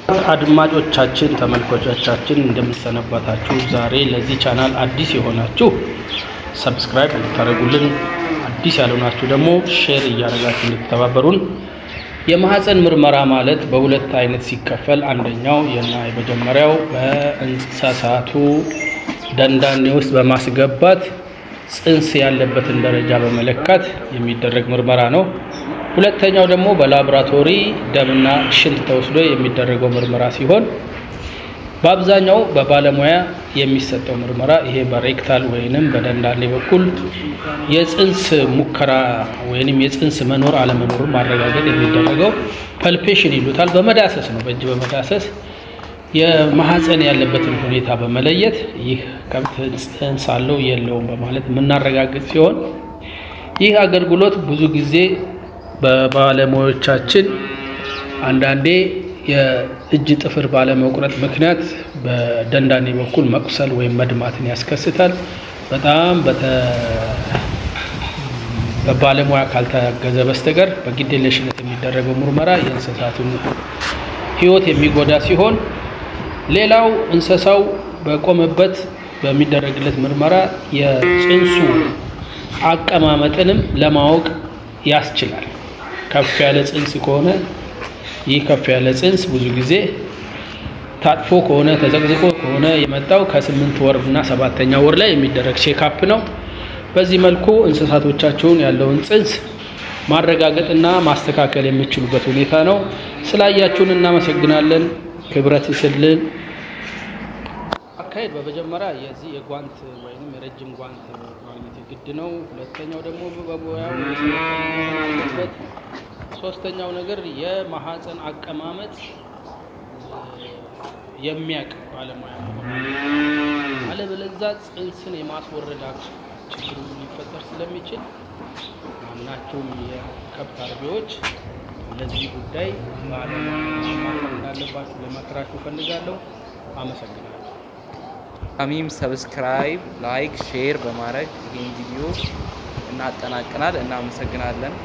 አድማጮቻችን ተመልካቾቻችን እንደምትሰነበታችሁ። ዛሬ ለዚህ ቻናል አዲስ የሆናችሁ ሰብስክራይብ እንድታደርጉልን፣ አዲስ ያልሆናችሁ ደግሞ ሼር እያደረጋችሁ እንድትተባበሩን። የማህፀን ምርመራ ማለት በሁለት አይነት ሲከፈል፣ አንደኛው የመጀመሪያው በእንስሳቱ ደንዳኔ ውስጥ በማስገባት ጽንስ ያለበትን ደረጃ በመለካት የሚደረግ ምርመራ ነው። ሁለተኛው ደግሞ በላቦራቶሪ ደምና ሽንት ተወስዶ የሚደረገው ምርመራ ሲሆን በአብዛኛው በባለሙያ የሚሰጠው ምርመራ ይሄ በሬክታል ወይንም በደንዳኔ በኩል የጽንስ ሙከራ ወይንም የጽንስ መኖር አለመኖር ማረጋገጥ የሚደረገው ፐልፔሽን ይሉታል። በመዳሰስ ነው። በእጅ በመዳሰስ የማህፀን ያለበትን ሁኔታ በመለየት ይህ ከብት ጽንስ አለው የለውም በማለት የምናረጋግጥ ሲሆን ይህ አገልግሎት ብዙ ጊዜ በባለሙያዎቻችን አንዳንዴ የእጅ ጥፍር ባለመቁረጥ ምክንያት በደንዳኔ በኩል መቁሰል ወይም መድማትን ያስከስታል። በጣም በባለሙያ ካልተገዘ በስተቀር በግዴለሽነት የሚደረገው ምርመራ የእንስሳቱን ሕይወት የሚጎዳ ሲሆን ሌላው እንስሳው በቆመበት በሚደረግለት ምርመራ የጽንሱ አቀማመጥንም ለማወቅ ያስችላል። ከፍ ያለ ጽንስ ከሆነ ይህ ከፍ ያለ ጽንስ ብዙ ጊዜ ታጥፎ ከሆነ ተዘቅዝቆ ከሆነ የመጣው ከ8 ወር እና 7ኛ ወር ላይ የሚደረግ ቼክአፕ ነው። በዚህ መልኩ እንስሳቶቻቸውን ያለውን ጽንስ ማረጋገጥና ማስተካከል የሚችሉበት ሁኔታ ነው። ስላያችሁን እናመሰግናለን። ክብረት ይስጥልን። አካሄድ በመጀመሪያ የዚህ የጓንት ወይም የረጅም ጓንት ማግኘት ግድ ነው። ሁለተኛው ደግሞ በቦያው ስለተነሳበት፣ ሶስተኛው ነገር የማህፀን አቀማመጥ የሚያቅ ባለሙያ መሆን አለበለዚያ ጽንስን የማስወረድ ችግር ሊፈጠር ስለሚችል ማናቸውም የከብት አርቢዎች ለዚህ ጉዳይ ባለሙያ ማማከር እንዳለባችሁ ለመከራችሁ ፈልጋለሁ። አመሰግናለሁ። አሚም ሰብስክራይብ፣ ላይክ፣ ሼር በማድረግ ይህን ቪዲዮ እናጠናቅናል። እናመሰግናለን።